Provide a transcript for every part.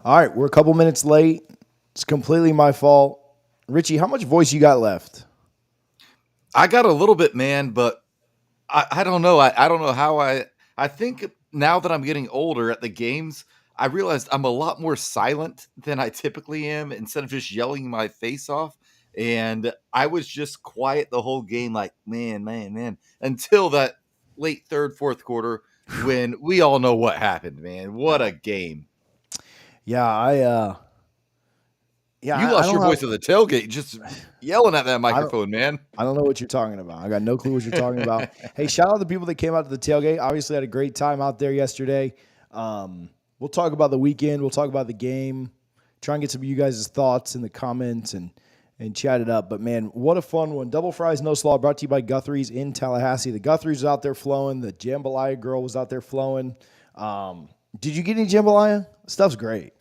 All right, we're a couple minutes late. It's completely my fault. Richie, how much voice you got left? I got a little bit, man, but I don't know. I don't know how I think now that I'm getting older at the games, I realized I'm a lot more silent than I typically am instead of just yelling my face off. And I was just quiet the whole game, like, man, until that late third, fourth quarter when we all know what happened, man. What Yeah. a game. Yeah, You I lost your don't have voice at the tailgate just yelling at that I don't microphone, man. I don't know what you're talking about. I got no clue what you're talking about. Hey, shout out to the people that came out to the tailgate. Obviously had a great time out there yesterday. We'll talk about the weekend. We'll talk about the game. Try and get some of you guys' thoughts in the comments and chat it up. But man, what a fun one. Double fries, no slaw, brought to you by Guthrie's in Tallahassee. The Guthrie's was out there flowing. The jambalaya girl was out there flowing. Did you get any jambalaya? Stuff's great.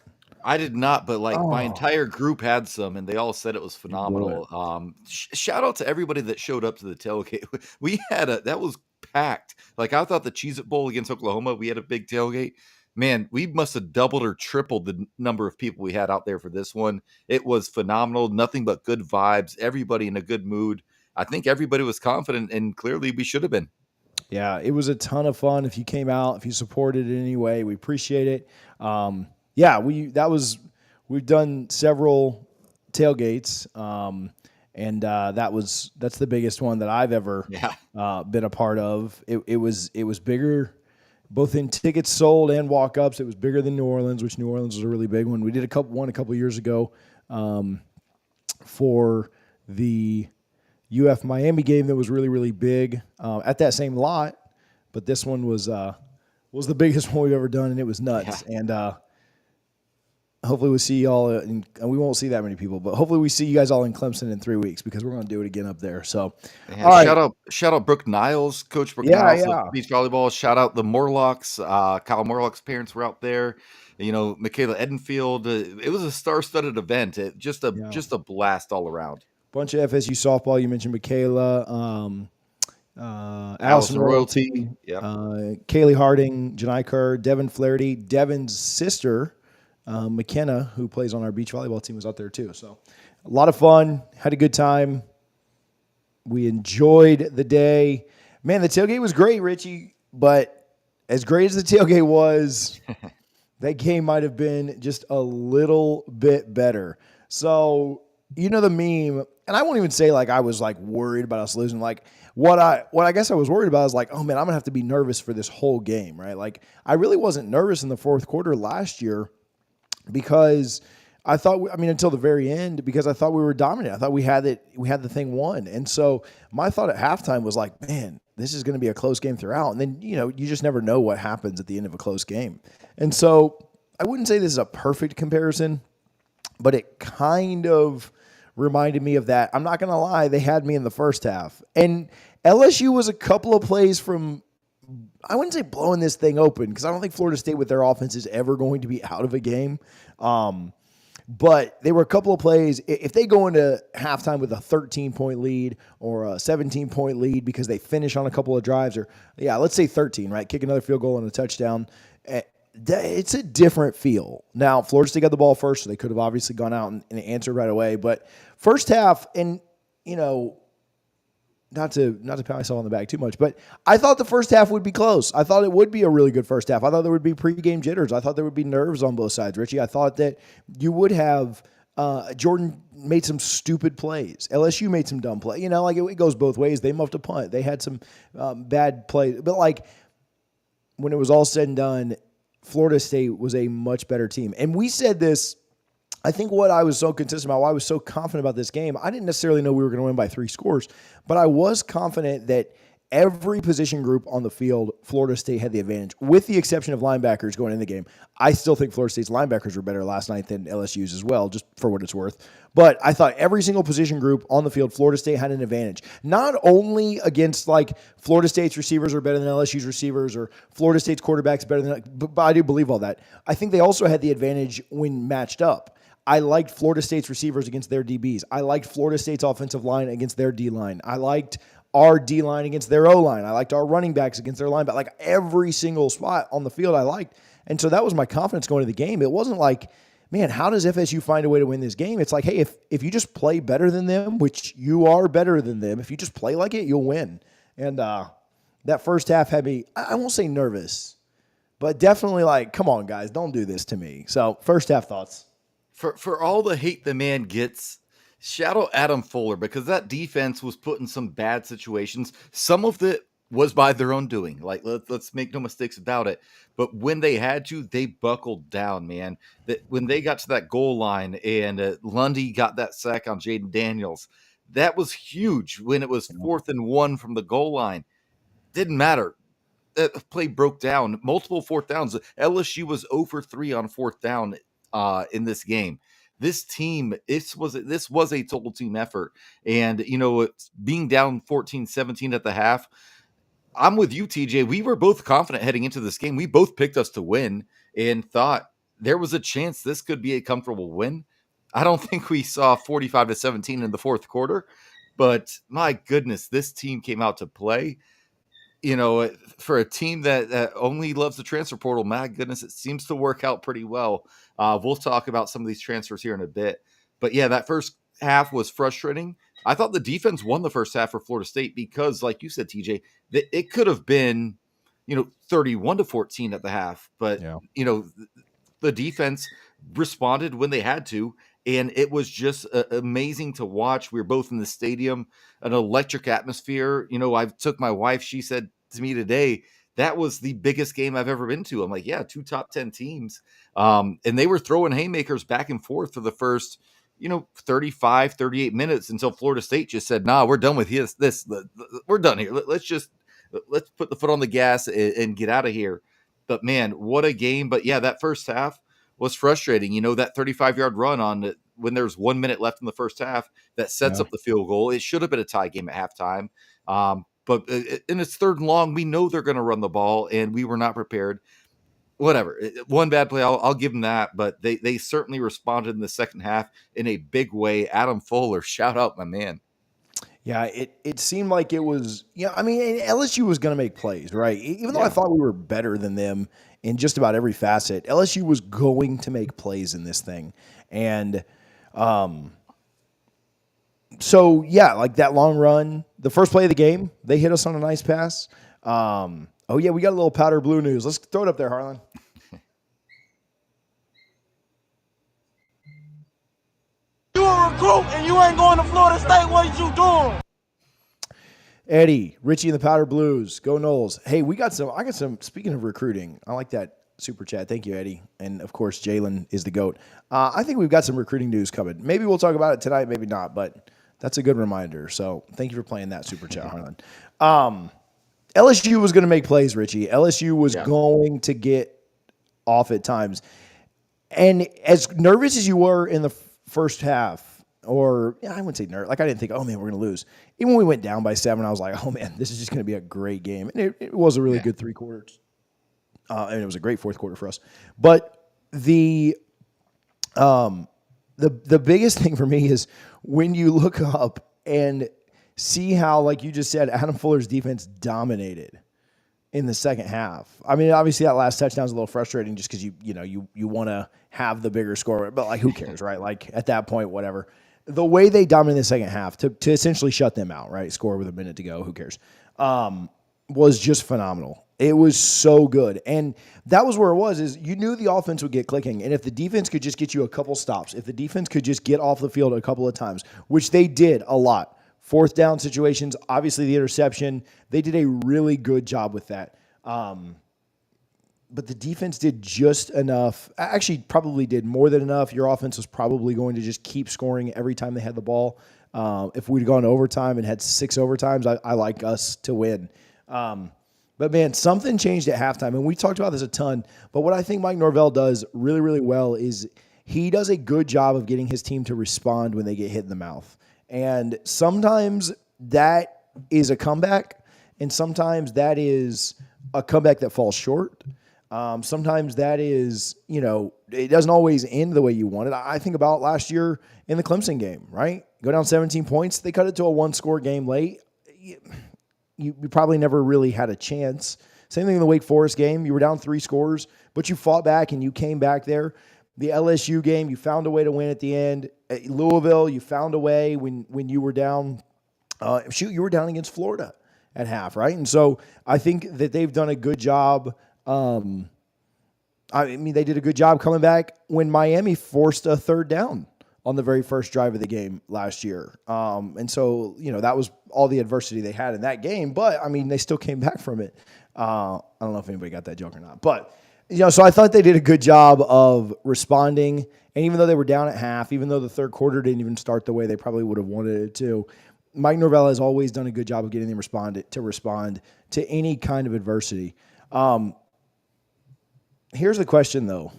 I did not, but like my Oh, entire group had some, and they all said it was good. phenomenal. Shout out to everybody that showed up to the tailgate. We had that was packed. Like I thought the Cheez It Bowl against Oklahoma, we had a big tailgate. Man, we must have doubled or tripled the number of people we had out there for this one. It was phenomenal. Nothing but good vibes. Everybody in a good mood. I think everybody was confident, and clearly we should have been. Yeah, it was a ton of fun. If you came out, if you supported it in any way, we appreciate it. Yeah, we've done several tailgates, and that's the biggest one that I've ever Yeah. been a part of. It was bigger, both in tickets sold and walk ups. It was bigger than New Orleans, which New Orleans was a really big one. We did a couple years ago for the UF Miami game that was really, really big at that same lot, but this one was the biggest one we've ever done, and it was Yeah. nuts. And hopefully we see y'all, and we won't see that many people, but hopefully we see you guys all in Clemson in 3 weeks because we're going to do it again up there. So, Yeah, all right, shout out Brooke Niles, Coach Brooke yeah, Niles of yeah, beach volleyball. Shout out the Morlocks. Kyle Morlock's parents were out there. You know, Michaela Edenfield. It was a star-studded event. yeah. Just a blast all around. Bunch of FSU softball. You mentioned Michaela, Allison Allison Royalty, Royalty. Yep. Kaylee Harding, Janai Kerr, Devin Flaherty, Devin's sister, McKenna, who plays on our beach volleyball team, was out there too. So a lot of fun. Had a good time. We enjoyed the day. Man, the tailgate was great, Richie. But as great as the tailgate was, that game might have been just a little bit better. So, you know the meme, and I won't even say like I was like worried about us losing. Like what I guess I was worried about is like, oh man, I'm gonna have to be nervous for this whole game, right? Like I really wasn't nervous in the fourth quarter last year because I thought, I mean, until the very end, because I thought we were dominant. I thought we had the thing won. And so my thought at halftime was like, man, this is going to be a close game throughout. And then, you just never know what happens at the end of a close game. And so I wouldn't say this is a perfect comparison, but it kind of reminded me of that. I'm not going to lie. They had me in the first half, and LSU was a couple of plays from, I wouldn't say blowing this thing open because I don't think Florida State with their offense is ever going to be out of a game. But they were a couple of plays. If they go into halftime with a 13-point lead or a 17-point lead because they finish on a couple of drives, or let's say 13, right? Kick another field goal and a touchdown. It's a different feel. Now, Florida State got the ball first, so they could have obviously gone out and answered right away. But first half, and not to pat myself on the back too much, but I thought the first half would be close. I thought it would be a really good first half. I thought there would be pregame jitters. I thought there would be nerves on both sides, Richie. I thought that you would have Jordan made some stupid plays. LSU made some dumb plays. Like it goes both ways. They muffed a punt. They had some bad plays. But like when it was all said and done, Florida State was a much better team. And we said this. I think what I was so consistent about, why I was so confident about this game, I didn't necessarily know we were going to win by 3 scores, but I was confident that every position group on the field, Florida State had the advantage, with the exception of linebackers going in the game. I still think Florida State's linebackers were better last night than LSU's as well, just for what it's worth. But I thought every single position group on the field, Florida State had an advantage. Not only against like Florida State's receivers are better than LSU's receivers or Florida State's quarterbacks better than, but I do believe all that. I think they also had the advantage when matched up. I liked Florida State's receivers against their DBs. I liked Florida State's offensive line against their D-line. I liked our D-line against their O-line. I liked our running backs against their line. But like every single spot on the field I liked. And so that was my confidence going to the game. It wasn't like man, how does FSU find a way to win this game? It's like, hey, if you just play better than them, which you are better than them, if you just play like it, you'll win. And that first half had me, I won't say nervous, but definitely like, come on, guys, don't do this to me. So first half thoughts. For all the hate the man gets, shout out Adam Fuller, because that defense was put in some bad situations. Some of it was by their own doing. Like, let's make no mistakes about it. But when they had to, they buckled down, man. That when they got to that goal line and Lundy got that sack on Jaden Daniels, that was huge. When it was 4th and 1 from the goal line, didn't matter. That play broke down. Multiple fourth downs. LSU was 0 for 3 on 4th down in this game. This team, this was a total team effort. And, it's being down 14-17 at the half, I'm with you, TJ. We were both confident heading into this game. We both picked us to win and thought there was a chance this could be a comfortable win. I don't think we saw 45-17 in the fourth quarter, but my goodness, this team came out to play. For a team that only loves the transfer portal, my goodness, it seems to work out pretty well. We'll talk about some of these transfers here in a bit. But yeah, that first half was frustrating. I thought the defense won the first half for Florida State because, like you said, TJ, that it could have been, 31-14 at the half. But, the defense responded when they had to. And it was just amazing to watch. We were both in the stadium, an electric atmosphere. I took my wife. She said to me today, that was the biggest game I've ever been to. I'm like, yeah, 2 top 10 teams. And they were throwing haymakers back and forth for the first, 35, 38 minutes until Florida State just said, nah, we're done with this. We're done here. Let's put the foot on the gas and get out of here. But man, what a game. But yeah, that first half was frustrating. That 35-yard run on when there's 1 minute left in the first half that sets up the field goal. It should have been a tie game at halftime. But in its 3rd and long, we know they're going to run the ball, and we were not prepared. Whatever. One bad play, I'll give them that. But they certainly responded in the second half in a big way. Adam Fuller, shout out, my man. Yeah, it seemed like it was, LSU was going to make plays, right? Even though I thought we were better than them in just about every facet, LSU was going to make plays in this thing. And so, yeah, like that long run, the first play of the game, they hit us on a nice pass. Oh, yeah, we got a little powder blue news. Let's throw it up there, Harlan. You a recruit and you ain't going to Florida State. What you doing? Eddie, Richie and the Powder Blues. Go Noles. Hey, I got some, speaking of recruiting, I like that super chat. Thank you, Eddie. And, of course, Jalen is the GOAT. I think we've got some recruiting news coming. Maybe we'll talk about it tonight, maybe not, but that's a good reminder. So thank you for playing that super chat, Harlan. LSU was going to make plays, Richie. LSU was going to get off at times. And as nervous as you were in the first half, or I wouldn't say nervous. Like I didn't think, oh man, we're going to lose. Even when we went down by 7, I was like, oh man, this is just going to be a great game. And it was a really good 3 quarters. And it was a great fourth quarter for us. But the biggest thing for me is when you look up and see how, like you just said, Adam Fuller's defense dominated in the second half. I mean, obviously that last touchdown is a little frustrating just because you want to have the bigger score, but like who cares, right? Like at that point, whatever. The way they dominated the second half to essentially shut them out, right? Score with a minute to go, who cares? Was just phenomenal. It was so good. And that was where it was, is you knew the offense would get clicking. And if the defense could just get you a couple stops, if the defense could just get off the field a couple of times, which they did a lot. 4th down situations, obviously the interception, they did a really good job with that. But the defense did just enough. Actually, probably did more than enough. Your offense was probably going to just keep scoring every time they had the ball. If we'd gone to overtime and had 6 overtimes, I like us to win. But, man, something changed at halftime. And we talked about this a ton. But what I think Mike Norvell does really, really well is he does a good job of getting his team to respond when they get hit in the mouth. And sometimes that is a comeback, and sometimes that is a comeback that falls short. Sometimes that is, it doesn't always end the way you want it. I think about last year in the Clemson game, right? Go down 17 points. They cut it to a 1-score game late. You probably never really had a chance. Same thing in the Wake Forest game. You were down 3 scores, but you fought back and you came back there. The LSU game, you found a way to win at the end. At Louisville, you found a way when you were down. You were down against Florida at half, right? And so I think that they've done a good job. They did a good job coming back when Miami forced a third down on the very first drive of the game last year. And so, that was all the adversity they had in that game. But, they still came back from it. I don't know if anybody got that joke or not. But, so I thought they did a good job of responding. And even though they were down at half, even though the third quarter didn't even start the way they probably would have wanted it to, Mike Norvell has always done a good job of getting them to respond to any kind of adversity. Here's the question, though.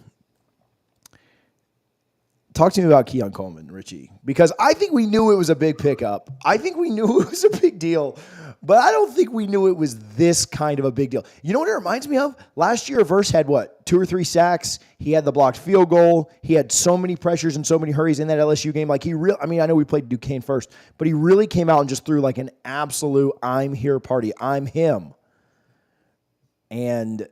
Talk to me about Keon Coleman, Richie, because I think we knew it was a big pickup. I think we knew it was a big deal, but I don't think we knew it was this kind of a big deal. You know what it reminds me of? Last year, Verse had 2 or 3 sacks. He had the blocked field goal. He had so many pressures and so many hurries in that LSU game. I know we played Duquesne first, but he really came out and just threw like an absolute "I'm here" party. I'm him, and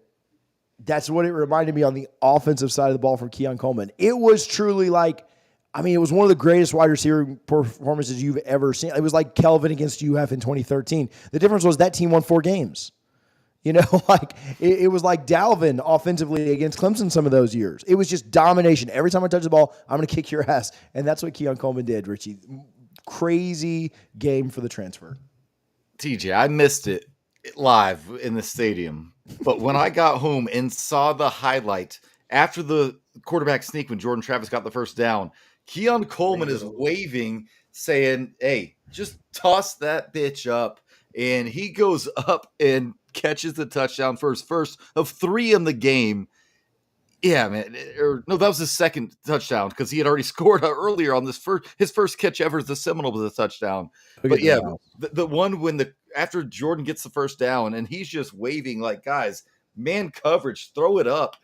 that's what it reminded me on the offensive side of the ball from Keon Coleman. It was truly it was one of the greatest wide receiver performances you've ever seen. It was like Kelvin against UF in 2013. The difference was that team won 4 games. It was like Dalvin offensively against Clemson some of those years. It was just domination. Every time I touch the ball, I'm going to kick your ass. And that's what Keon Coleman did, Richie. Crazy game for the transfer. TJ, I missed it live in the stadium. But when I got home and saw the highlight after the quarterback sneak when Jordan Travis got the first down, Keon Coleman is waving, saying, "Hey, just toss that bitch up." And he goes up and catches the touchdown for his first of 3 in the game. Yeah, man. No, that was his second touchdown because he had already scored earlier on his first catch ever as the Seminole was a touchdown. But yeah, the one after Jordan gets the first down and he's just waving like, guys, man coverage, throw it up.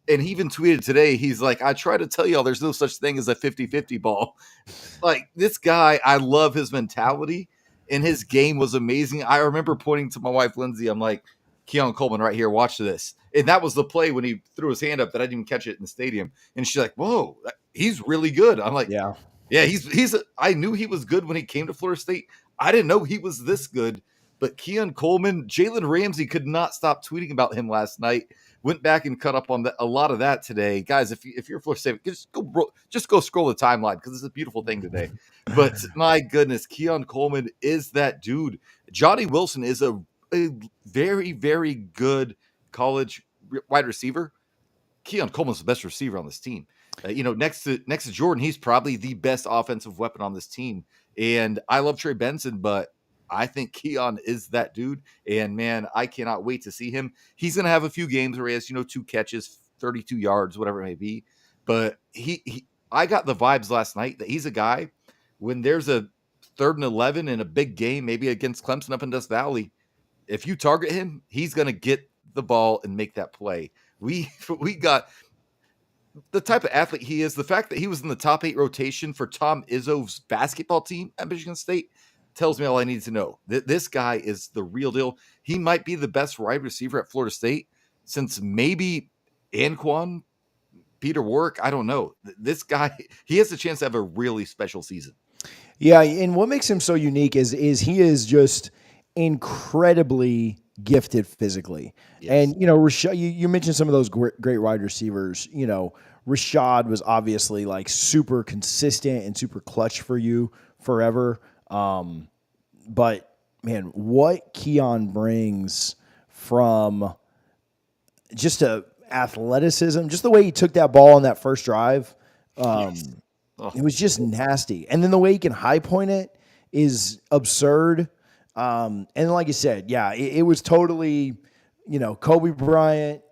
And he even tweeted today, he's like, I try to tell y'all there's no such thing as a 50-50 ball. Like, this guy, I love his mentality, and his game was amazing. I remember pointing to my wife, Lindsay, I'm like, Keon Coleman right here, watch this. And that was the play when he threw his hand up that I didn't even catch it in the stadium. And she's like, whoa, he's really good. I'm like, yeah, I knew he was good when he came to Florida State. I didn't know he was this good. But Keon Coleman, Jalen Ramsey could not stop tweeting about him last night. Went back and cut up on a lot of that today. Guys, if you're Florida State, just go scroll the timeline because it's a beautiful thing today. But my goodness, Keon Coleman is that dude. Johnny Wilson is a very, very good college wide receiver. Keon Coleman's the best receiver on this team. Next to Jordan, he's probably the best offensive weapon on this team. And I love Trey Benson, but I think Keon is that dude. And man, I cannot wait to see him. He's going to have a few games where he has, 2 catches, 32 yards, whatever it may be. But I got the vibes last night that he's a guy when there's a 3rd and 11 in a big game, maybe against Clemson up in Dust Valley, if you target him, he's going to get the ball and make that play. We got the type of athlete he is. The fact that he was in the top 8 rotation for Tom Izzo's basketball team at Michigan State tells me all I need to know. This guy is the real deal. He might be the best wide receiver at Florida State since maybe Anquan, Peter Warwick. I don't know. This guy, he has a chance to have a really special season. Yeah, and what makes him so unique is he is just incredibly gifted physically. Yes. And, Rashad, you mentioned some of those great wide receivers. Rashad was obviously like super consistent and super clutch for you forever. But man, what Keon brings from just athleticism, just the way he took that ball on that first drive, it was just nasty. And then the way he can high point it is absurd. And like you said, yeah, it was totally, Kobe Bryant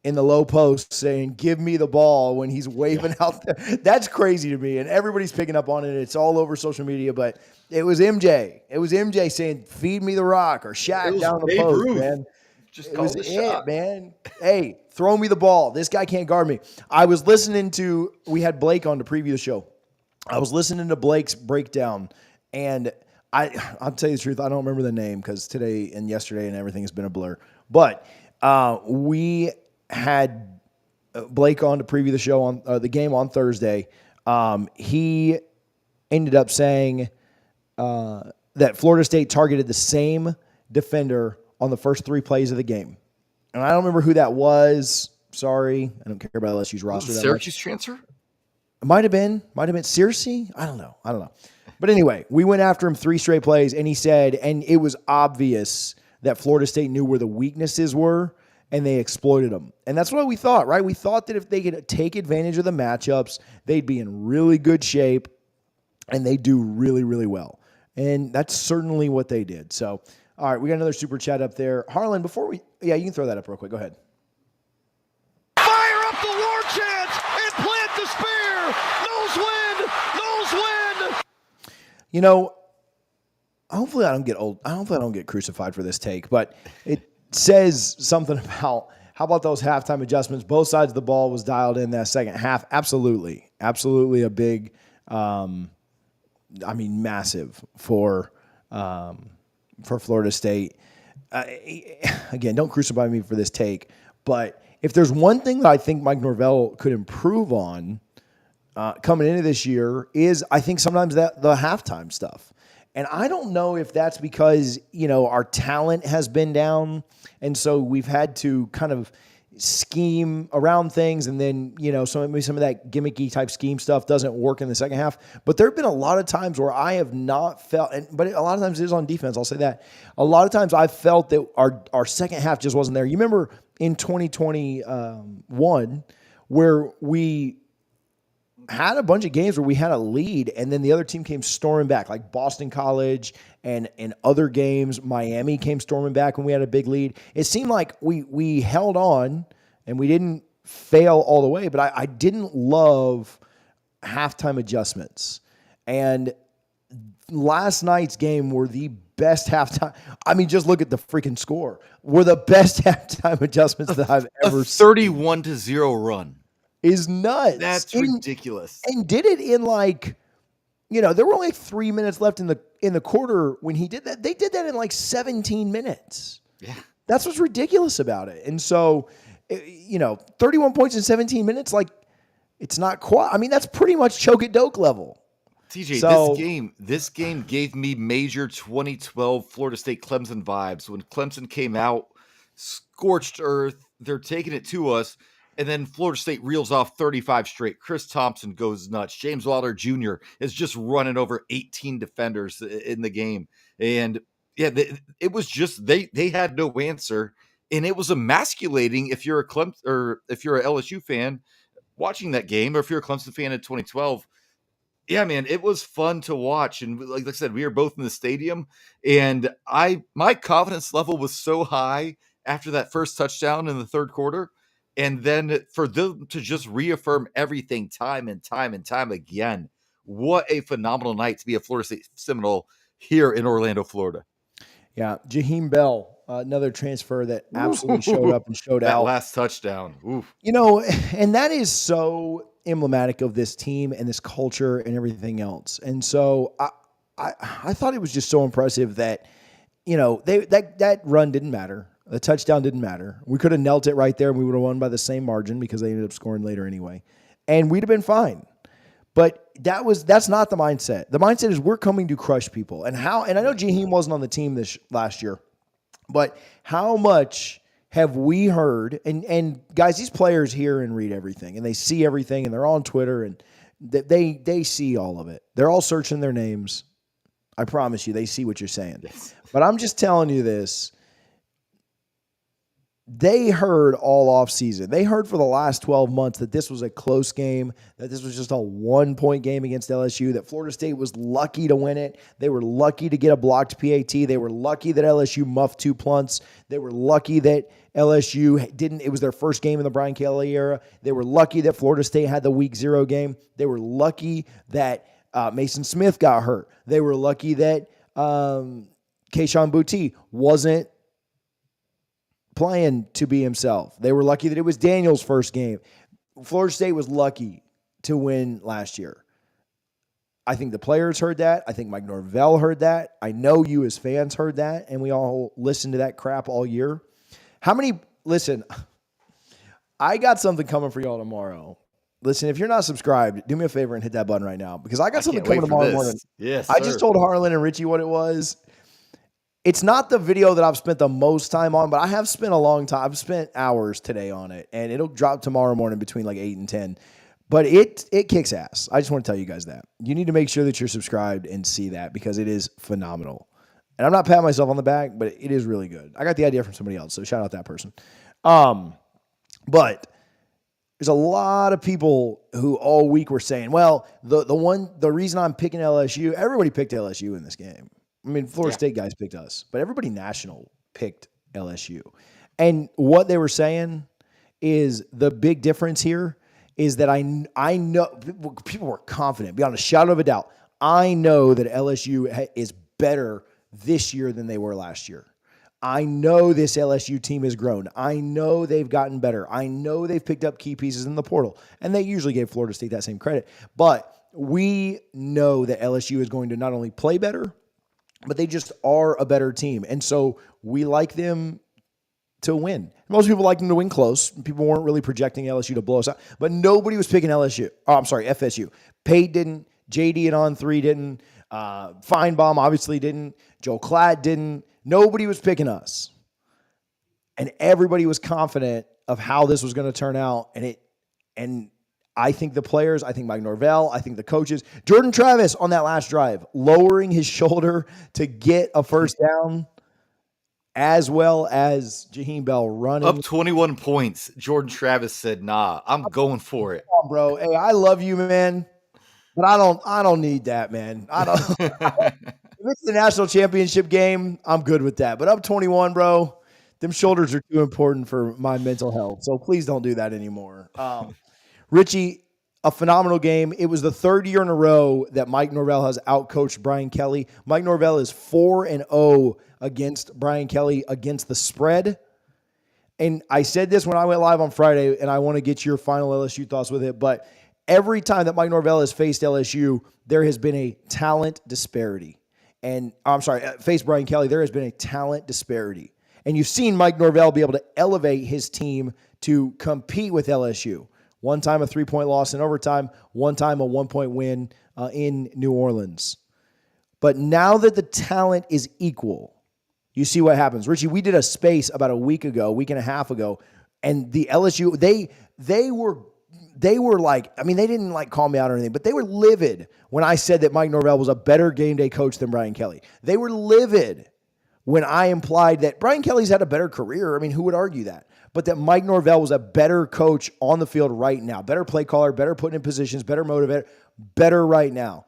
in the low post saying, "Give me the ball," when he's waving out there. That's crazy to me. And everybody's picking up on it. It's all over social media, but it was MJ. It was MJ saying, "Feed me the rock," or Shaq down the post, man. Just it was the shot, man. Hey, throw me the ball. This guy can't guard me. I was listening to, we had Blake on to preview the show. I was listening to Blake's breakdown, and I'll tell you the truth, I don't remember the name because today and yesterday and everything has been a blur. But we had Blake on to preview the show on the game on Thursday. He ended up saying that Florida State targeted the same defender on the first 3 plays of the game. And I don't remember who that was. Sorry. I don't care about LSU's roster that Syracuse much. transfer? It might have been Searcy. I don't know. But anyway, we went after him 3 straight plays, and he said, and it was obvious that Florida State knew where the weaknesses were, and they exploited them. And that's what we thought, right? We thought that if they could take advantage of the matchups, they'd be in really good shape, and they do really, really well. And that's certainly what they did. So, all right, we got another super chat up there. Harlan, you can throw that up real quick. Go ahead. Fire up the war chant and plant the spear. Noles win. Noles win. You know, hopefully I don't get old. Hopefully I don't get crucified for this take, but it says something about how about those halftime adjustments? Both sides of the ball was dialed in that second half. Absolutely a big, massive for Florida State. Again, don't crucify me for this take, but if there's one thing that I think Mike Norvell could improve on coming into this year is I think sometimes that the halftime stuff. And I don't know if that's because, our talent has been down. And so we've had to kind of scheme around things. And then, some of that gimmicky type scheme stuff doesn't work in the second half. But there have been a lot of times where I have not felt, but a lot of times it is on defense. I'll say that. A lot of times I've felt that our second half just wasn't there. You remember in 2021 where we had a bunch of games where we had a lead and then the other team came storming back, like Boston College and in other games, Miami came storming back when we had a big lead. It seemed like we held on and we didn't fail all the way, but I didn't love halftime adjustments. And last night's game were the best halftime. I mean, just look at the freaking score. Were the best halftime adjustments that I've ever seen. 31-0 run. Is nuts. That's ridiculous. And did it in there were only 3 minutes left in the quarter when he did that. They did that in 17 minutes. Yeah. That's what's ridiculous about it. And so, 31 points in 17 minutes, it's not quite. I mean, that's pretty much choke it doke level. TJ, this game gave me major 2012 Florida State Clemson vibes when Clemson came out, scorched earth. They're taking it to us. And then Florida State reels off 35 straight. Chris Thompson goes nuts. James Wilder Jr. is just running over 18 defenders in the game. And yeah, it was just they had no answer. And it was emasculating if you're a Clemson or if you're an LSU fan watching that game, or if you're a Clemson fan in 2012. Yeah, man, it was fun to watch. And like I said, we were both in the stadium, and my confidence level was so high after that first touchdown in the third quarter. And then for them to just reaffirm everything time and time and time again, what a phenomenal night to be a Florida State Seminole here in Orlando, Florida. Yeah, Jaheim Bell, another transfer that absolutely showed up and showed that out. Last touchdown. Oof. And that is so emblematic of this team and this culture and everything else. And so I thought it was just so impressive that, that run didn't matter. The touchdown didn't matter. We could have knelt it right there and we would have won by the same margin because they ended up scoring later anyway. And we'd have been fine. But that's not the mindset. The mindset is we're coming to crush people. And I know Jaheim wasn't on the team this last year, but how much have we heard, and guys, these players hear and read everything and they see everything and they're on Twitter and they see all of it. They're all searching their names. I promise you, they see what you're saying. Yes. But I'm just telling you this. They heard all off season. They heard for the last 12 months that this was a close game, that this was just a 1-point game against LSU, that Florida State was lucky to win it. They were lucky to get a blocked PAT. They were lucky that LSU muffed 2 punts. They were lucky that LSU didn't. It was their first game in the Brian Kelly era. They were lucky that Florida State had the week 0 game. They were lucky that Mason Smith got hurt. They were lucky that Keyshawn Boutte wasn't playing to be himself. They were lucky that it was Daniel's first game. Florida State was lucky to win last year. I think the players heard that. I think Mike Norvell heard that. I know you as fans heard that, and we all listened to that crap all year. Listen, I got something coming for y'all tomorrow. Listen, if you're not subscribed, do me a favor and hit that button right now because I got something coming tomorrow morning. Yes, I just told Harlan and Richie what it was. It's not the video that I've spent the most time on, but I have spent a long time. I've spent hours today on it, and it'll drop tomorrow morning between like 8 and 10. But it kicks ass. I just want to tell you guys that. You need to make sure that you're subscribed and see that because it is phenomenal. And I'm not patting myself on the back, but it is really good. I got the idea from somebody else, so shout out that person. But there's a lot of people who all week were saying, well, the reason I'm picking LSU, everybody picked LSU in this game. I mean, Florida State guys picked us, but everybody national picked LSU. And what they were saying is the big difference here is that I know people were confident, beyond a shadow of a doubt. I know that LSU is better this year than they were last year. I know this LSU team has grown. I know they've gotten better. I know they've picked up key pieces in the portal. And they usually gave Florida State that same credit. But we know that LSU is going to not only play better, but they just are a better team. And so we like them to win. Most people like them to win close. People weren't really projecting LSU to blow us out. But nobody was picking LSU. Oh, I'm sorry, FSU. Pate didn't. JD and On 3 didn't. Feinbaum obviously didn't. Joe Klatt didn't. Nobody was picking us. And everybody was confident of how this was going to turn out. And I think the players, I think Mike Norvell, I think the coaches, Jordan Travis on that last drive, lowering his shoulder to get a first down, as well as Jaheim Bell running. Up 21 points. Jordan Travis said, nah, I'm going for it. Come on, bro. Hey, I love you, man. But I don't need that, man. I don't. If it's the national championship game, I'm good with that. But up 21, bro, them shoulders are too important for my mental health. So please don't do that anymore. Richie, a phenomenal game. It was the third year in a row that Mike Norvell has outcoached Brian Kelly. Mike Norvell is 4-0 against Brian Kelly against the spread. And I said this when I went live on Friday, and I want to get your final LSU thoughts with it. But every time that Mike Norvell has faced LSU, there has been a talent disparity. And faced Brian Kelly, there has been a talent disparity. And you've seen Mike Norvell be able to elevate his team to compete with LSU. One time a 3-point loss in overtime, one time a 1-point win in New Orleans. But now that the talent is equal, you see what happens. Richie, we did a space about a week and a half ago, and the LSU, they were like, I mean, they didn't like call me out or anything, but they were livid when I said that Mike Norvell was a better game day coach than Brian Kelly. They were livid when I implied that Brian Kelly's had a better career. I mean, who would argue that? But that Mike Norvell was a better coach on the field right now, better play caller, better putting in positions, better motivator, better right now.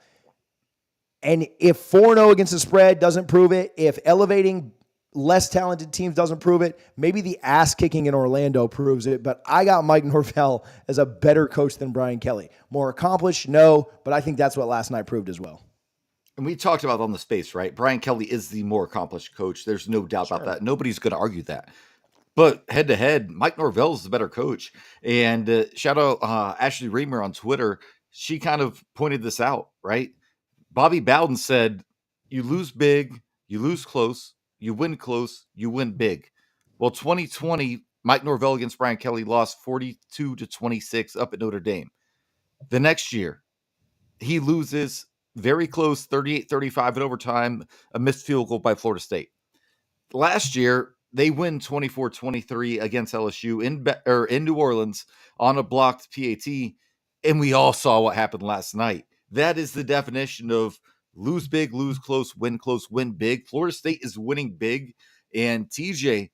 And if 4-0 against the spread doesn't prove it, if elevating less talented teams doesn't prove it, maybe the ass kicking in Orlando proves it. But I got Mike Norvell as a better coach than Brian Kelly. More accomplished? No, but I think that's what last night proved as well. And we talked about on the space, right? Brian Kelly is the more accomplished coach. There's no doubt about that. Nobody's going to argue that. But head to head, Mike Norvell is the better coach. And shout out Ashley Reamer on Twitter. She kind of pointed this out, right? Bobby Bowden said, you lose big, you lose close, you win close, you win big. Well, 2020, Mike Norvell against Brian Kelly lost 42-26 up at Notre Dame. The next year, he loses very close, 38-35 in overtime, a missed field goal by Florida State. Last year, they win 24-23 against LSU in New Orleans on a blocked PAT, and we all saw what happened last night. That is the definition of lose big, lose close, win big. Florida State is winning big. And TJ,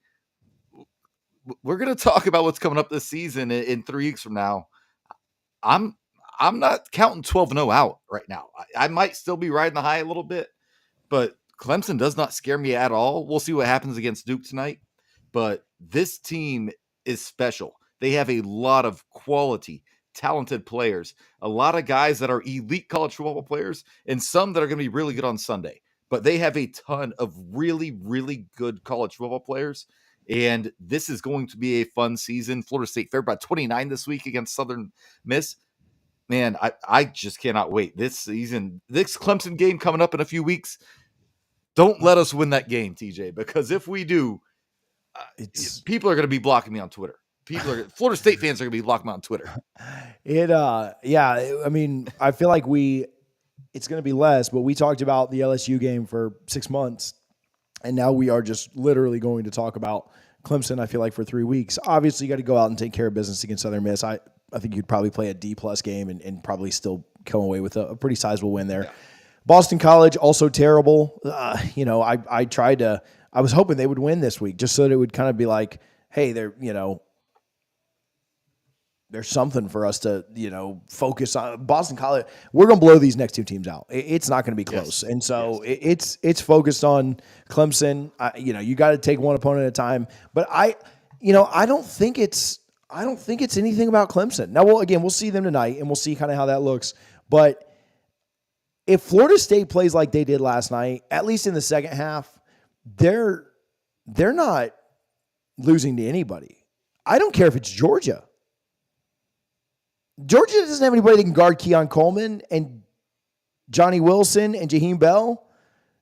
we're going to talk about what's coming up this season in 3 weeks from now. I'm not counting 12-0 out right now. I might still be riding the high a little bit, but Clemson does not scare me at all. We'll see what happens against Duke tonight. But this team is special. They have a lot of quality, talented players, a lot of guys that are elite college football players, and some that are going to be really good on Sunday. But they have a ton of really, really good college football players, and this is going to be a fun season. Florida State favored by 29 this week against Southern Miss. Man, I just cannot wait. This season, this Clemson game coming up in a few weeks, don't let us win that game, TJ, because if we do, people are going to be blocking me on Twitter. Florida State fans are going to be locking on Twitter. I mean, I feel like it's going to be less, but we talked about the LSU game for 6 months, and now we are just literally going to talk about Clemson, I feel like, for 3 weeks. Obviously, you got to go out and take care of business against Southern Miss. I think you'd probably play a D-plus game and probably still come away with a pretty sizable win there. Yeah. Boston College, also terrible. I was hoping they would win this week just so that it would kind of be like, hey, there's something for us to, focus on. Boston College, we're going to blow these next two teams out. It's not going to be close. Yes. And so it's focused on Clemson. You got to take one opponent at a time. But I don't think it's anything about Clemson. Now, we'll see them tonight, and we'll see kind of how that looks. But if Florida State plays like they did last night, at least in the second half, they're not losing to anybody. I don't care if it's Georgia. Georgia doesn't have anybody that can guard Keon Coleman and Johnny Wilson and Jaheim Bell.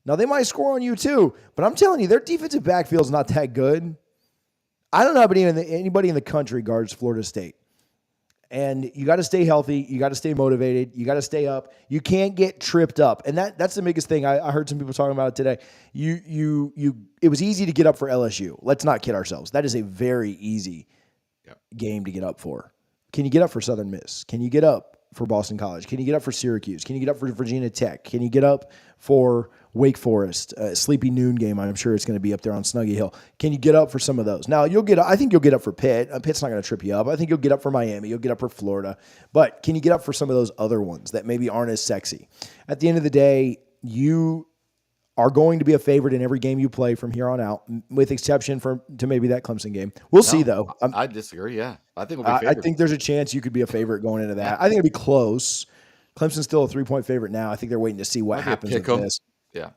Now, they might score on you too, but I'm telling you, their defensive backfield is not that good. I don't know if anybody in the country guards Florida State. And you got to stay healthy. You got to stay motivated. You got to stay up. You can't get tripped up. And that's the biggest thing. I heard some people talking about it today. It was easy to get up for LSU. Let's not kid ourselves. That is a very easy game to get up for. Can you get up for Southern Miss? Can you get up for Boston College? Can you get up for Syracuse? Can you get up for Virginia Tech? Can you get up for Wake Forest? Sleepy noon game, I'm sure it's going to be up there on Snuggy Hill. Can you get up for some of those? Now, I think you'll get up for Pitt. Pitt's not going to trip you up. I think you'll get up for Miami. You'll get up for Florida. But can you get up for some of those other ones that maybe aren't as sexy? At the end of the day, you are going to be a favorite in every game you play from here on out, with exception to maybe that Clemson game. We'll see, though. I disagree, yeah. I think we'll be favored. I think there's a chance you could be a favorite going into that. I think it'll be close. Clemson's still a 3-point favorite now. I think they're waiting to see what happens with this. Yeah.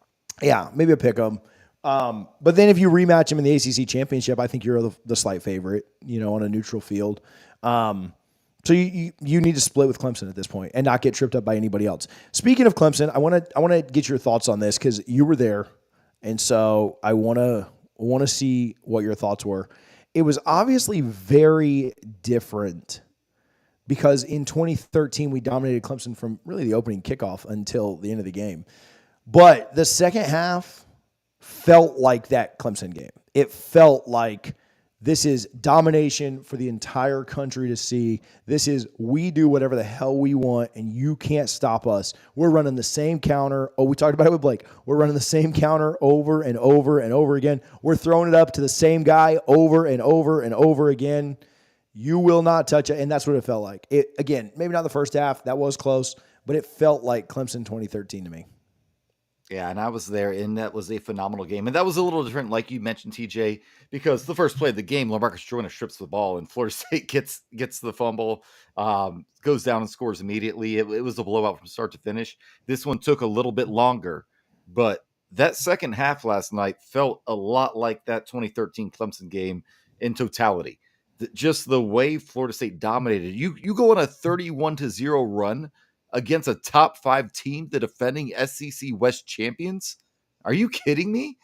Yeah, maybe a pick 'em. But then if you rematch them in the ACC championship, I think you're the slight favorite, on a neutral field. So you need to split with Clemson at this point and not get tripped up by anybody else. Speaking of Clemson, I want to get your thoughts on this because you were there, and so I want to see what your thoughts were. It was obviously very different because in 2013 we dominated Clemson from really the opening kickoff until the end of the game, but the second half felt like that Clemson game. It felt like this is domination for the entire country to see. This is, we do whatever the hell we want, and you can't stop us. We're running the same counter. Oh, we talked about it with Blake. We're running the same counter over and over and over again. We're throwing it up to the same guy over and over and over again. You will not touch it, and that's what it felt like. Again, maybe not the first half. That was close, but it felt like Clemson 2013 to me. Yeah, and I was there, and that was a phenomenal game. And that was a little different, like you mentioned, TJ, because the first play of the game, LaMarcus Joyner strips the ball, and Florida State gets the fumble, goes down and scores immediately. It was a blowout from start to finish. This one took a little bit longer, but that second half last night felt a lot like that 2013 Clemson game in totality. Just the way Florida State dominated. You go on a 31-0 run against a top 5 team, the defending SEC West champions. Are you kidding me?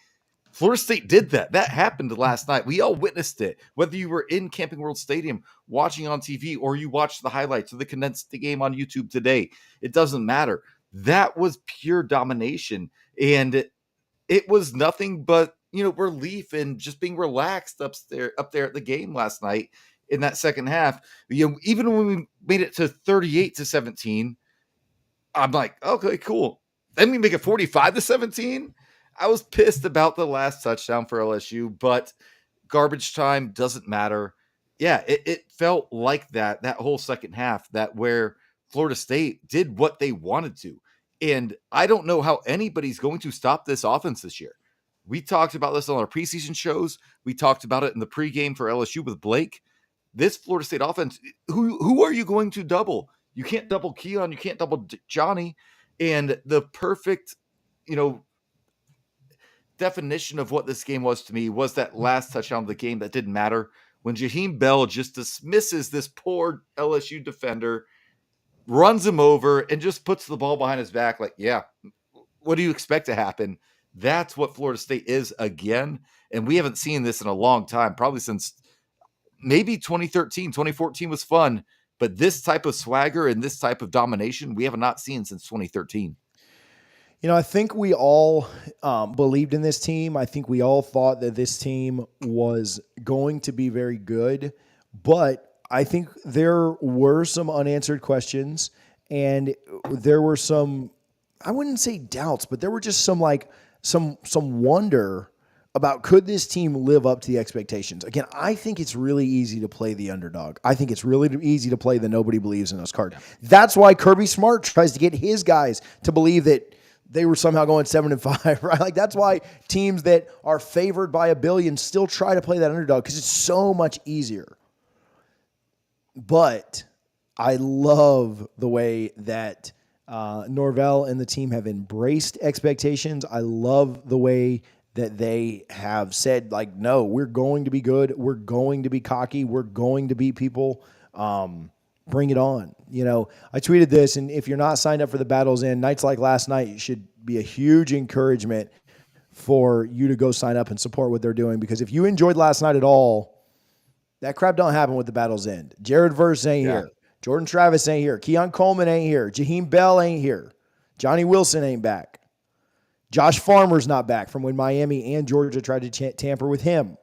Florida State did that. That happened last night. We all witnessed it. Whether you were in Camping World Stadium watching on TV or you watched the highlights or the condensed game on YouTube today, it doesn't matter. That was pure domination. And it was nothing but, relief and just being relaxed up there at the game last night in that second half. Even when we made it to 38-17, I'm like, okay, cool. Then we make it 45-17. I was pissed about the last touchdown for LSU, but garbage time doesn't matter. Yeah, it felt like that whole second half, that where Florida State did what they wanted to. And I don't know how anybody's going to stop this offense this year. We talked about this on our preseason shows. We talked about it in the pregame for LSU with Blake. This Florida State offense, who are you going to double? You can't double Keon. You can't double Johnny. And the perfect, definition of what this game was to me was that last touchdown of the game that didn't matter. When Jaheim Bell just dismisses this poor LSU defender, runs him over, and just puts the ball behind his back like, yeah, what do you expect to happen? That's what Florida State is again. And we haven't seen this in a long time, probably since maybe 2013, 2014 was fun, but this type of swagger and this type of domination we have not seen since 2013. I think we all believed in this team. I think we all thought that this team was going to be very good, but I think there were some unanswered questions, and there were some, I wouldn't say doubts, but there were just some wonder about could this team live up to the expectations. Again, I think it's really easy to play the underdog. I think it's really easy to play the nobody believes in us card. That's why Kirby Smart tries to get his guys to believe that they were somehow going 7-5, right? Like that's why teams that are favored by $1 billion still try to play that underdog because it's so much easier. But I love the way that Norvell and the team have embraced expectations. I love the way that they have said, like, no, we're going to be good. We're going to be cocky. We're going to beat people. Bring it on. I tweeted this, and if you're not signed up for the Battles In, nights like last night should be a huge encouragement for you to go sign up and support what they're doing, because if you enjoyed last night at all, that crap don't happen with the Battles End. Jared Verse ain't here. Jordan Travis ain't here. Keon Coleman ain't here. Jaheim Bell ain't here. Johnny Wilson ain't back. Josh Farmer's not back from when Miami and Georgia tried to tamper with him.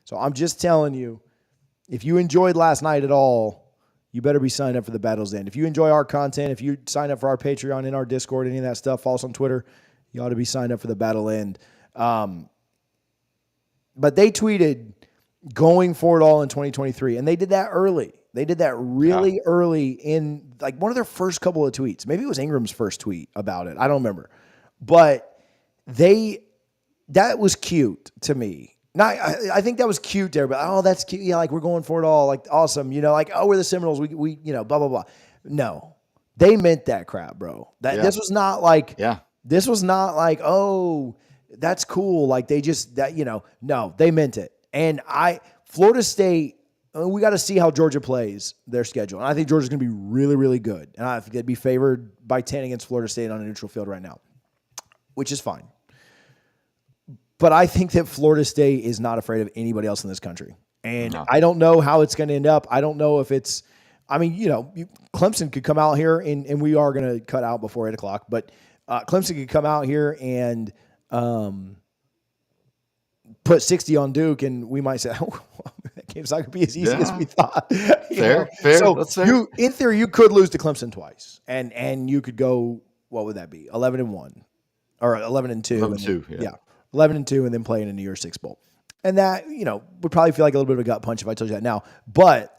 So I'm just telling you, if you enjoyed last night at all, you better be signed up for the Battles End. If you enjoy our content, if you sign up for our Patreon, in our Discord, any of that stuff, follow us on Twitter, you ought to be signed up for the Battle End. But they tweeted going for it all in 2023, and they did that early. They did that really early in like one of their first couple of tweets. Maybe it was Ingram's first tweet about it. I don't remember. But that was cute to me. I think that was cute there, but that's cute. Yeah, like we're going for it all, like awesome. Like, we're the Seminoles. We blah blah blah. No, they meant that crap, bro. This was not like This was not like, oh, that's cool. Like they just no, they meant it. And Florida State, we got to see how Georgia plays their schedule. And I think Georgia's going to be really, really good. And I think they'd be favored by 10 against Florida State on a neutral field right now, which is fine. But I think that Florida State is not afraid of anybody else in this country. And I don't know how it's going to end up. I don't know if it's – Clemson could come out here, and we are going to cut out before 8 o'clock, but Clemson could come out here and put 60 on Duke, and we might say, that game's not going to be as easy as we thought. Fair. So that's fair. in theory, you could lose to Clemson twice, and you could go – what would that be? 11-1 or 11-2. 11-2, yeah. 11-2, and then play in a New Year's Six bowl. And that, would probably feel like a little bit of a gut punch if I told you that now. But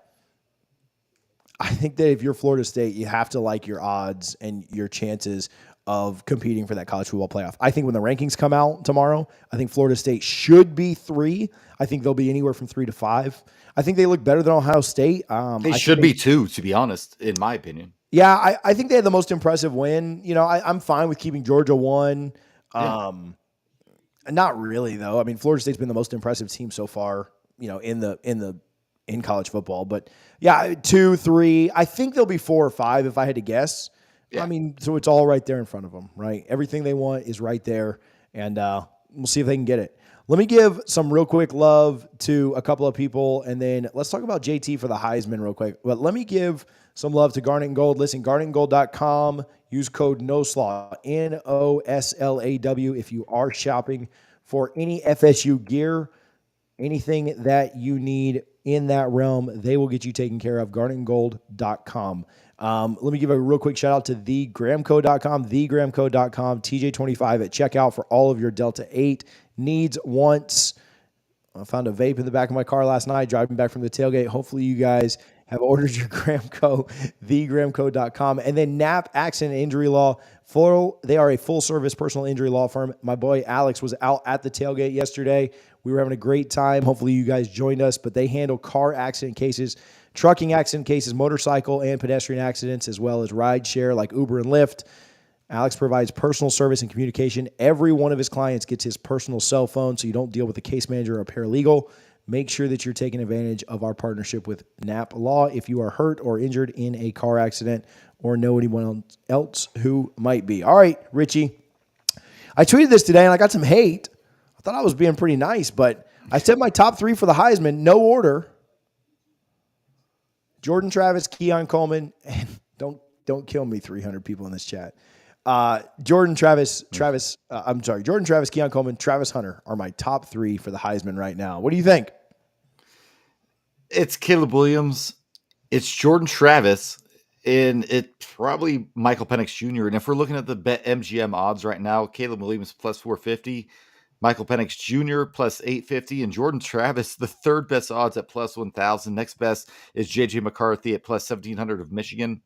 I think that if you're Florida State, you have to like your odds and your chances of competing for that college football playoff. I think when the rankings come out tomorrow, I think Florida State should be 3. I think they'll be anywhere from 3 to 5. I think they look better than Ohio State. They should be 2, to be honest, in my opinion. Yeah, I think they had the most impressive win. I'm fine with keeping Georgia 1. Not really, though. I mean, Florida State's been the most impressive team so far, in college football. But yeah, 2, 3. I think they'll be 4 or 5 if I had to guess. Yeah. I mean, so it's all right there in front of them, right? Everything they want is right there, and we'll see if they can get it. Let me give some real quick love to a couple of people, and then let's talk about JT for the Heisman real quick. But let me give some love to Garnet and Gold. Listen, garnetandgold.com. Use code NOSLAW, NOSLAW, if you are shopping for any FSU gear, anything that you need in that realm, they will get you taken care of. GarnetandGold.com. Let me give a real quick shout out to thegramco.com, TJ25 at checkout for all of your Delta 8 needs, wants. I found a vape in the back of my car last night, driving back from the tailgate. Hopefully you guys have ordered your Gramco, thegramco.com. And then Knapp Accident Injury Law. They are a full-service personal injury law firm. My boy Alex was out at the tailgate yesterday. We were having a great time. Hopefully you guys joined us. But they handle car accident cases, trucking accident cases, motorcycle and pedestrian accidents, as well as ride share like Uber and Lyft. Alex provides personal service and communication. Every one of his clients gets his personal cell phone, so you don't deal with a case manager or a paralegal. Make sure that you're taking advantage of our partnership with Knapp Law if you are hurt or injured in a car accident or know anyone else who might be. All right, Richie. I tweeted this today, and I got some hate. I thought I was being pretty nice, but I said my top 3 for the Heisman, no order. Jordan Travis, Keon Coleman, and don't kill me, 300 people in this chat. Jordan Travis, Keon Coleman, Travis Hunter are my top 3 for the Heisman right now. What do you think? It's Caleb Williams, it's Jordan Travis, and it's probably Michael Penix Jr. And if we're looking at the BetMGM odds right now, Caleb Williams plus 450, Michael Penix Jr. plus 850, and Jordan Travis, the third best odds at plus 1,000. Next best is JJ McCarthy at plus 1,700 of Michigan.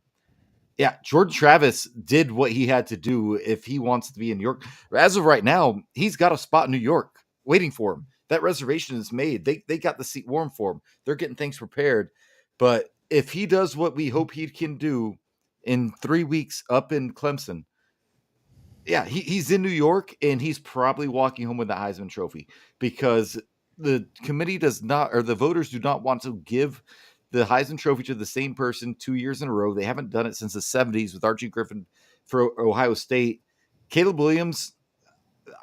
Yeah, Jordan Travis did what he had to do if he wants to be in New York. As of right now, he's got a spot in New York waiting for him. That reservation is made. They got the seat warm for him. They're getting things prepared. But if he does what we hope he can do in 3 weeks up in Clemson, yeah, he's in New York and he's probably walking home with the Heisman Trophy because the committee does not, or the voters do not want to give the Heisman Trophy to the same person 2 years in a row. They haven't done it since the 70s with Archie Griffin for Ohio State. Caleb Williams,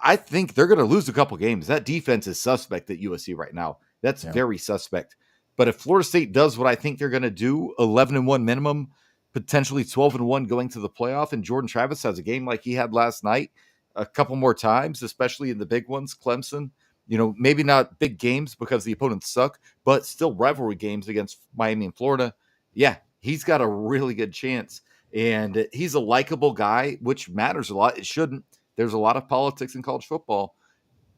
I think they're going to lose a couple games. That defense is suspect at USC right now. That's very suspect. But if Florida State does what I think they're going to do, 11-1 minimum, potentially 12-1 going to the playoff, and Jordan Travis has a game like he had last night a couple more times, especially in the big ones, Clemson, maybe not big games because the opponents suck, but still rivalry games against Miami and Florida. Yeah, he's got a really good chance. And he's a likable guy, which matters a lot. It shouldn't. There's a lot of politics in college football.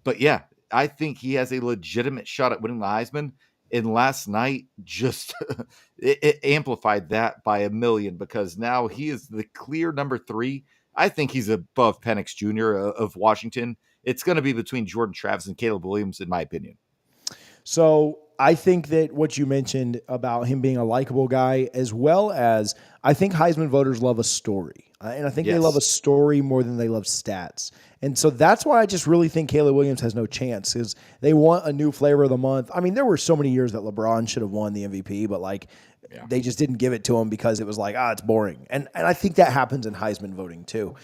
But yeah, I think he has a legitimate shot at winning the Heisman. And last night just it amplified that by a million because now he is the clear number 3. I think he's above Penix Jr. of Washington. It's going to be between Jordan Travis and Caleb Williams, in my opinion. So I think that what you mentioned about him being a likable guy, as well as I think Heisman voters love a story. And I think they love a story more than they love stats. And so that's why I just really think Caleb Williams has no chance because they want a new flavor of the month. I mean, there were so many years that LeBron should have won the MVP, but they just didn't give it to him because it was it's boring. And I think that happens in Heisman voting too.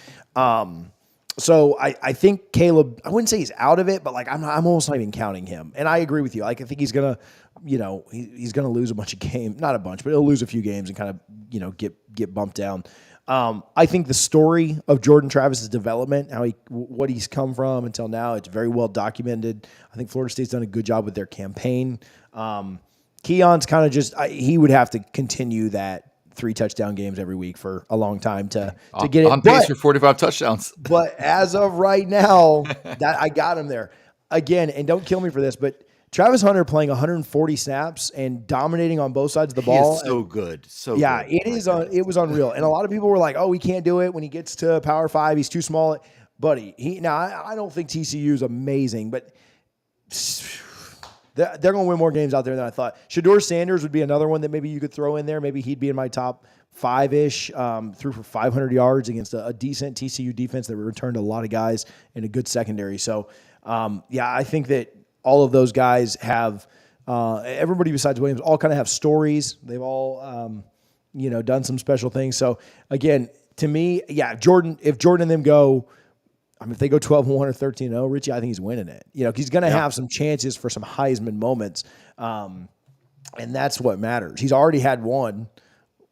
So I think Caleb, I wouldn't say he's out of it, but I'm almost not even counting him. And I agree with you. I think he's gonna, he's gonna lose a bunch of games, not a bunch, but he'll lose a few games and kind of, get bumped down. I think the story of Jordan Travis's development, what he's come from until now, it's very well documented. I think Florida State's done a good job with their campaign. Keon's kind of just, he would have to continue that 3 touchdown games every week for a long time to get it on pace for 45 touchdowns. But as of right now, that I got him there again. And don't kill me for this, but Travis Hunter playing 140 snaps and dominating on both sides of the ball. He is so good. So yeah, good. It was unreal. And a lot of people were like, "Oh, he can't do it when he gets to Power 5. He's too small." Buddy, I don't think TCU is amazing, but they're going to win more games out there than I thought. Shedeur Sanders would be another one that maybe you could throw in there. Maybe he'd be in my top 5-ish, threw for 500 yards against a decent TCU defense that returned a lot of guys in a good secondary. So, I think that all of those guys have everybody besides Williams all kind of have stories. They've all, done some special things. So, again, to me, if Jordan and them go – if they go 12-1 or 13-0, Richie, I think he's winning it. He's going to have some chances for some Heisman moments, and that's what matters. He's already had one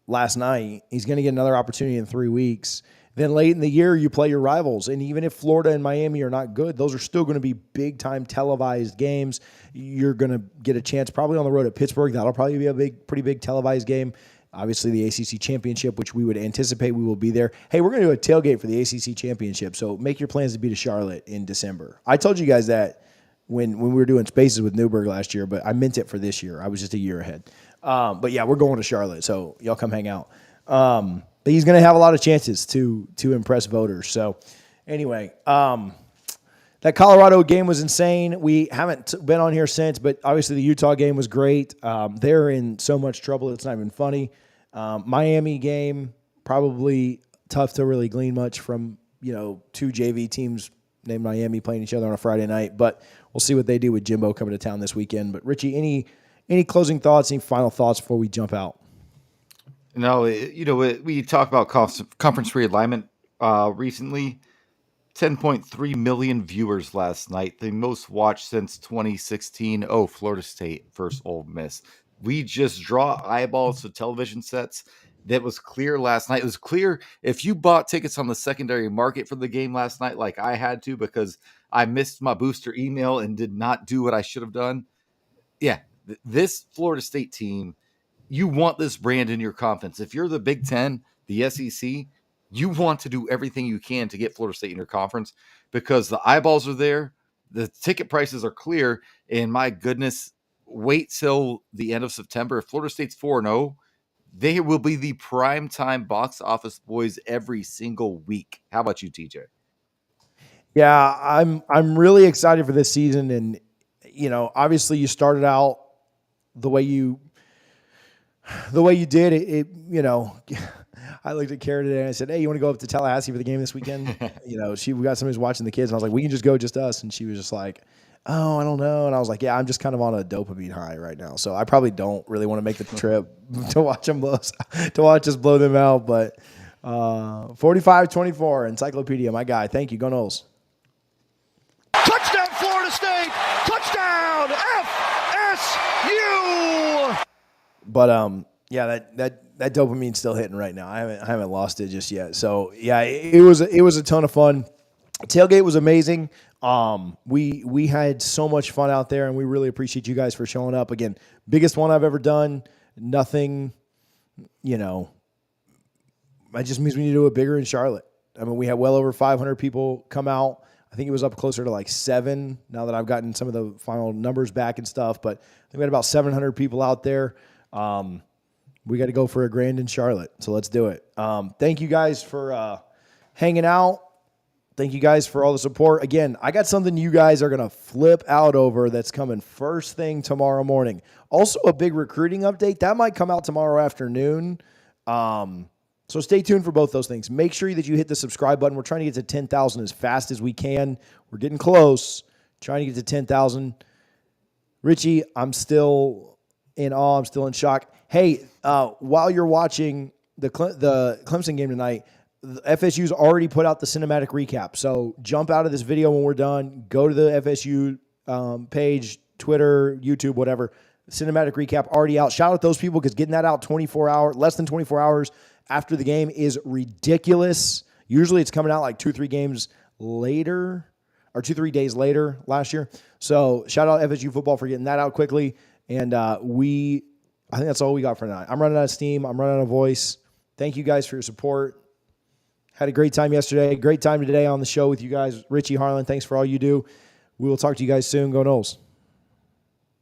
last night. He's going to get another opportunity in 3 weeks. Then late in the year, you play your rivals, and even if Florida and Miami are not good, those are still going to be big-time televised games. You're going to get a chance probably on the road at Pittsburgh. That'll probably be a pretty big televised game. Obviously, the ACC Championship, which we would anticipate we will be there. Hey, we're going to do a tailgate for the ACC Championship, so make your plans to be to Charlotte in December. I told you guys that when we were doing Spaces with Newberg last year, but I meant it for this year. I was just a year ahead. But, yeah, we're going to Charlotte, so y'all come hang out. But he's going to have a lot of chances to impress voters. So, anyway, that Colorado game was insane. We haven't been on here since, but obviously the Utah game was great. They're in so much trouble, it's not even funny. Miami game, probably tough to really glean much from, 2 JV teams named Miami playing each other on a Friday night, but we'll see what they do with Jimbo coming to town this weekend. But Richie, any closing thoughts, any final thoughts before we jump out? No, we talked about conference realignment recently. 10.3 million viewers last night, the most watched since 2016. Oh, Florida State versus Ole Miss. we just draw eyeballs to television sets. That was clear last night. It was clear if you bought tickets on the secondary market for the game last night, like I had to because I missed my booster email and did not do what I should have done. Yeah, this Florida State team, you want this brand in your conference. If you're the Big Ten, the SEC, you want to do everything you can to get Florida State in your conference because the eyeballs are there, the ticket prices are clear, and my goodness, wait till the end of September. If Florida State's 4-0, they will be the primetime box office boys every single week. How about you, TJ? Yeah, I'm really excited for this season, and obviously you started out the way you did. I looked at Kara today and I said, "Hey, you want to go up to Tallahassee for the game this weekend?" We got somebody who's watching the kids, and I was like, "We can just go, just us." And she was just like, "Oh, I don't know." And I was like, "Yeah, I'm just kind of on a dopamine high right now, so I probably don't really want to make the trip to watch us blow them out." But 45-24, Encyclopedia, my guy. Thank you. Go Noles. Touchdown, Florida State! Touchdown, FSU! But yeah, that dopamine's still hitting right now. I haven't lost it just yet. So yeah, it was a ton of fun. Tailgate was amazing. We had so much fun out there, and we really appreciate you guys for showing up. Again, biggest one I've ever done. Nothing, that just means we need to do it bigger in Charlotte. I mean, we had well over 500 people come out. I think it was up closer to like 7 now that I've gotten some of the final numbers back and stuff. But I think we had about 700 people out there. We got to go for a grand in Charlotte, so let's do it. Thank you guys for hanging out. Thank you guys for all the support. Again, I got something you guys are going to flip out over that's coming first thing tomorrow morning. Also, a big recruiting update. That might come out tomorrow afternoon. So stay tuned for both those things. Make sure that you hit the subscribe button. We're trying to get to 10,000 as fast as we can. We're getting close. Trying to get to 10,000. Richie, I'm still in awe. I'm still in shock. Hey, while you're watching the Clemson game tonight, the FSU's already put out the cinematic recap. So jump out of this video when we're done. Go to the FSU page, Twitter, YouTube, whatever. Cinematic recap already out. Shout out those people because getting that out less than 24 hours after the game is ridiculous. Usually it's coming out like 2-3 games later or 2-3 days later last year. So shout out FSU Football for getting that out quickly. And I think that's all we got for tonight. I'm running out of steam. I'm running out of voice. Thank you guys for your support. Had a great time yesterday. Great time today on the show with you guys. Richie, Harlan, thanks for all you do. We will talk to you guys soon. Go Noles.